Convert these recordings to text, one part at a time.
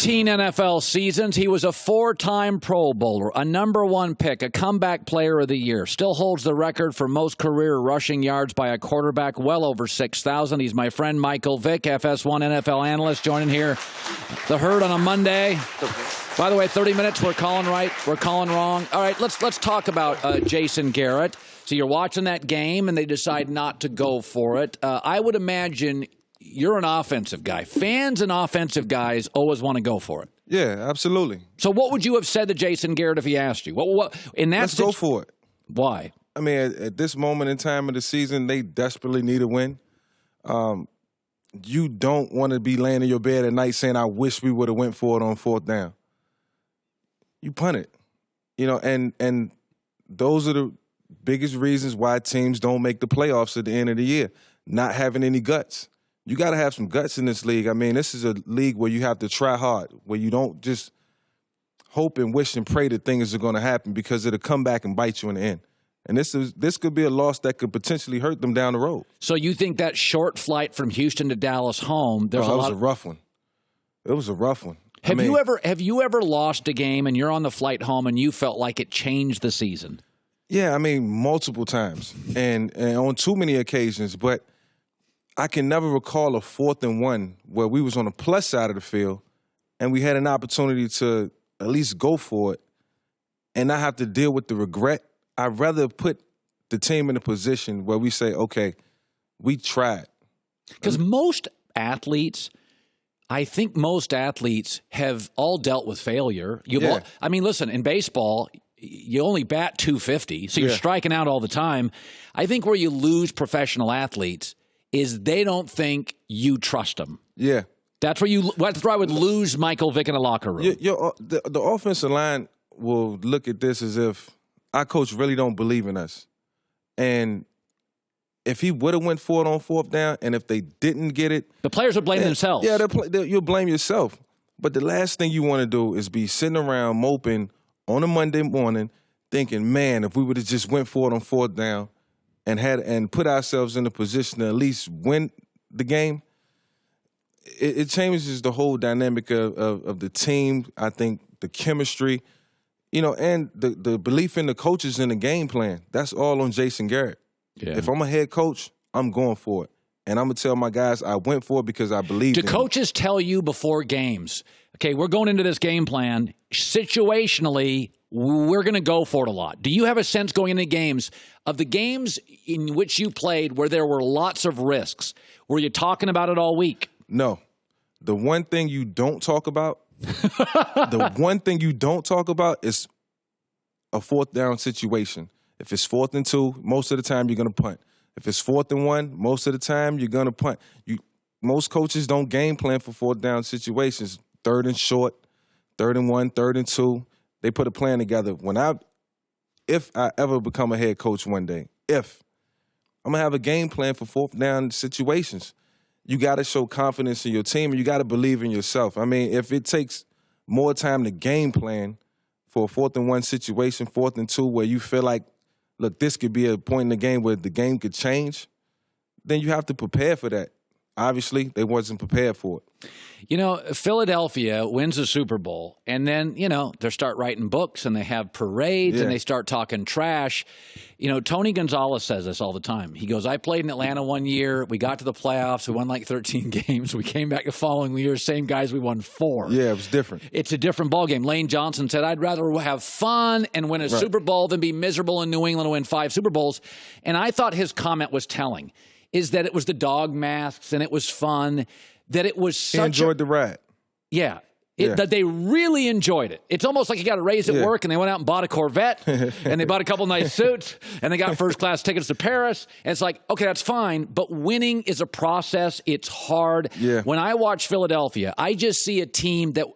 13 NFL seasons. He was a 4-time Pro Bowler, a #1 pick, a comeback player of the year. Still holds the record for most career rushing yards by a quarterback, well over 6,000. He's my friend Michael Vick, FS1 NFL analyst, joining here. The Herd on a Monday. By the way, 30 minutes, we're calling right, we're calling wrong. All right, let's talk about Jason Garrett. So you're watching that game, and they decide not to go for it. I would imagine you're an offensive guy. Fans and offensive guys always want to go for it. Yeah, absolutely. So what would you have said to Jason Garrett if he asked you? What in that Let's go for it. Why? I mean, at this moment in time of the season, they desperately need a win. You don't want to be laying in your bed at night saying, I wish we would have went for it on 4th down. You punt it. You know, and those are the biggest reasons why teams don't make the playoffs at the end of the year. Not having any guts. You got to have some guts in this league. I mean, this is a league where you have to try hard, where you don't just hope and wish and pray that things are going to happen, because it'll come back and bite you in the end. And this could be a loss that could potentially hurt them down the road. So you think that short flight from Houston to Dallas home, it was a rough one. It was a rough one. Have you ever lost a game and you're on the flight home and you felt like it changed the season? Yeah, I mean, multiple times and on too many occasions, but I can never recall a 4th and 1 where we was on the plus side of the field and we had an opportunity to at least go for it and not have to deal with the regret. I'd rather put the team in a position where we say, okay, we tried. Because most athletes, I think most athletes have all dealt with failure. I mean, listen, in baseball, you only bat .250, so you're striking out all the time. I think where you lose professional athletes is they don't think you trust them. Yeah. That's where I would lose Michael Vick in a locker room. The offensive line will look at this as if our coach really don't believe in us. And if he would have went for it on 4th down, and if they didn't get it, the players would blame themselves. Yeah, you'll blame yourself. But the last thing you want to do is be sitting around moping on a Monday morning thinking, man, if we would have just went for it on 4th down and put ourselves in a position to at least win the game, it changes the whole dynamic of the team. I think the chemistry, and the belief in the coaches and the game plan. That's all on Jason Garrett. Yeah. If I'm a head coach, I'm going for it. And I'm going to tell my guys I went for it because I believed in it. Do coaches tell you before games, okay, we're going into this game plan, situationally, we're going to go for it a lot? Do you have a sense going into games of the games in which you played where there were lots of risks? Were you talking about it all week? No. The one thing you don't talk about, is a 4th down situation. If it's 4th and 2, most of the time you're going to punt. If it's 4th and 1, most of the time you're going to punt. Most coaches don't game plan for 4th down situations. 3rd and short, 3rd and 1, 3rd and 2. They put a plan together. If I ever become a head coach one day, I'm going to have a game plan for 4th down situations. You got to show confidence in your team, and you got to believe in yourself. I mean, if it takes more time to game plan for a 4th and 1 situation, 4th and 2, where you feel like, look, this could be a point in the game where the game could change, then you have to prepare for that. Obviously, they wasn't prepared for it. Philadelphia wins the Super Bowl, and then, they start writing books, and they have parades, and they start talking trash. Tony Gonzalez says this all the time. He goes, I played in Atlanta one year. We got to the playoffs. We won like 13 games. We came back the following year, same guys, we won 4. Yeah, it was different. It's a different ballgame. Lane Johnson said, I'd rather have fun and win a Super Bowl than be miserable in New England and win 5 Super Bowls. And I thought his comment was telling, is that it was the dog masks and it was fun, that it was such He enjoyed the ride. Yeah. That they really enjoyed it. It's almost like you got a raise at work and they went out and bought a Corvette and they bought a couple nice suits and they got first-class tickets to Paris. And it's like, okay, that's fine, but winning is a process. It's hard. Yeah. When I watch Philadelphia, I just see a team that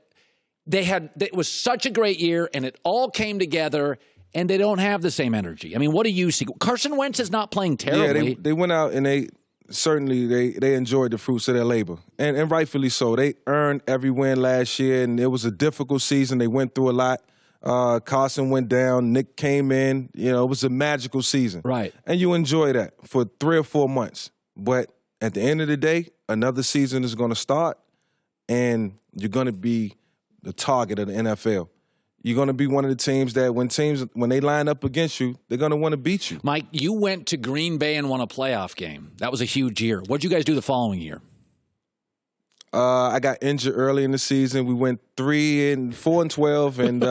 it was such a great year and it all came together, and they don't have the same energy. I mean, what do you see? Carson Wentz is not playing terribly. Yeah, they went out and they enjoyed the fruits of their labor, and rightfully so. They earned every win last year, and it was a difficult season. They went through a lot. Carson went down. Nick came in. It was a magical season. Right. And you enjoy that for 3 or 4 months. But at the end of the day, another season is going to start, and you're going to be the target of the NFL. You're going to be one of the teams that when they line up against you, they're going to want to beat you. Mike, you went to Green Bay and won a playoff game. That was a huge year. What did you guys do the following year? I got injured early in the season. We went 4-12, and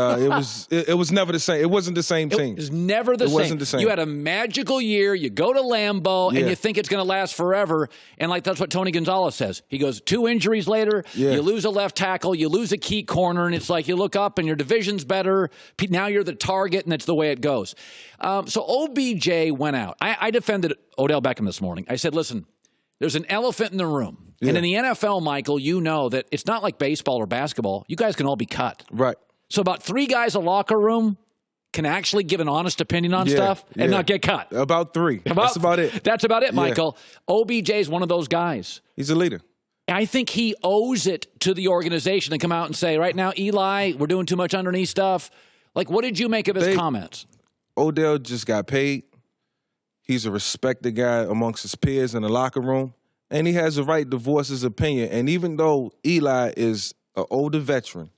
it was never the same. It wasn't the same team. It was never the same. It wasn't the same. You had a magical year. You go to Lambeau, and you think it's going to last forever. And that's what Tony Gonzalez says. He goes, 2 injuries later, you lose a left tackle, you lose a key corner, and it's like you look up and your division's better. Now you're the target, and that's the way it goes. So OBJ went out. I defended Odell Beckham this morning. I said, listen, there's an elephant in the room. Yeah. And in the NFL, Michael, you know that it's not like baseball or basketball. You guys can all be cut. Right. So about 3 guys a locker room can actually give an honest opinion on stuff and not get cut. About 3. That's about it. That's about it, Michael. OBJ is one of those guys. He's a leader. I think he owes it to the organization to come out and say, right now, Eli, we're doing too much underneath stuff. Like, what did you make of his comments? Odell just got paid. He's a respected guy amongst his peers in the locker room. And he has a right to voice his opinion. And even though Eli is an older veteran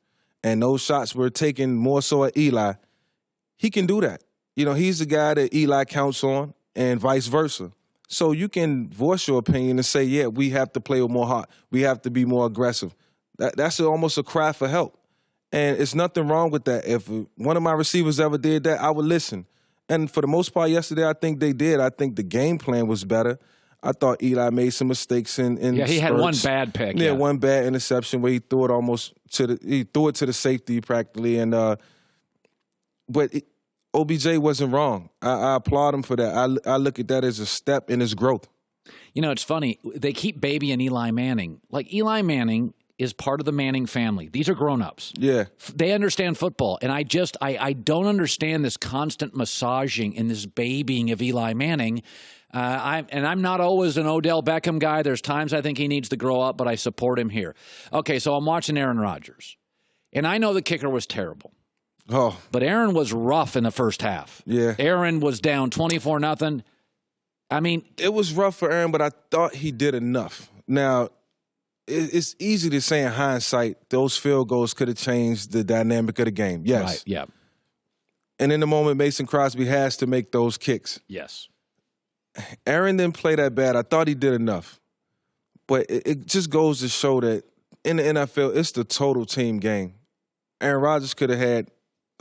and those shots were taken more so at Eli, he can do that. You know, he's the guy that Eli counts on and vice versa. So you can voice your opinion and say, yeah, we have to play with more heart. We have to be more aggressive. That's almost a cry for help. And it's nothing wrong with that. If one of my receivers ever did that, I would listen. And for the most part yesterday, I think they did. I think the game plan was better. I thought Eli made some mistakes in he had one bad pick. Yeah, one bad interception where he threw it to the safety practically. And but OBJ wasn't wrong. I applaud him for that. I look at that as a step in his growth. You know, it's funny. They keep babying Eli Manning. Like, Eli Manning is part of the Manning family. These are grown-ups. Yeah. They understand football. And I don't understand this constant massaging and this babying of Eli Manning. I'm not always an Odell Beckham guy. There's times I think he needs to grow up, but I support him here. Okay, so I'm watching Aaron Rodgers. And I know the kicker was terrible. Oh. But Aaron was rough in the first half. Yeah. Aaron was down 24-0. I mean, it was rough for Aaron, but I thought he did enough. Now, it's easy to say in hindsight those field goals could have changed the dynamic of the game. Yes. Right, yeah. And in the moment, Mason Crosby has to make those kicks. Yes. Aaron didn't play that bad. I thought he did enough. But it just goes to show that in the NFL, it's the total team game. Aaron Rodgers could have had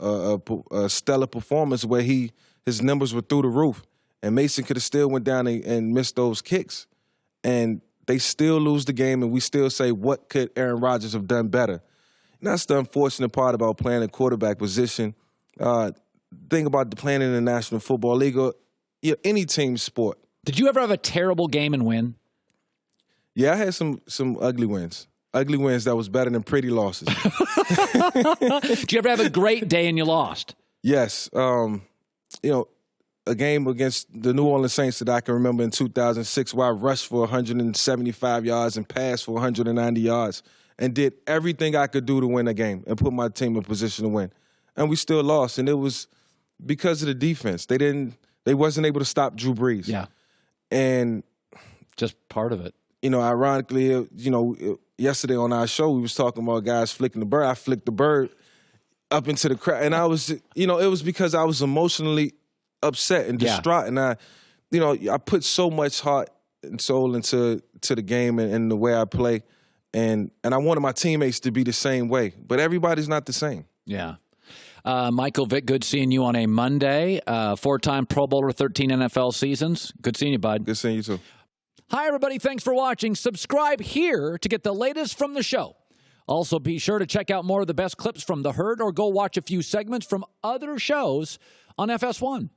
a stellar performance where his numbers were through the roof, and Mason could have still went down and missed those kicks. And they still lose the game, and we still say, what could Aaron Rodgers have done better? And that's the unfortunate part about playing the quarterback position. Think about playing in the National Football League or any team sport. Did you ever have a terrible game and win? Yeah, I had some ugly wins. Ugly wins that was better than pretty losses. Did you ever have a great day and you lost? Yes. A game against the New Orleans Saints that I can remember in 2006 where I rushed for 175 yards and passed for 190 yards and did everything I could do to win a game and put my team in position to win. And we still lost, and it was because of the defense. They wasn't able to stop Drew Brees. Yeah. And just part of it. Ironically, yesterday on our show, we was talking about guys flicking the bird. I flicked the bird up into the crowd. And I was, it was because I was emotionally upset and distraught. And I put so much heart and soul into the game and the way I play. And I wanted my teammates to be the same way. But everybody's not the same. Yeah. Michael Vick, good seeing you on a Monday. 4-time Pro Bowler, 13 NFL seasons. Good seeing you, bud. Good seeing you, too. Hi, everybody. Thanks for watching. Subscribe here to get the latest from the show. Also, be sure to check out more of the best clips from The Herd or go watch a few segments from other shows on FS1.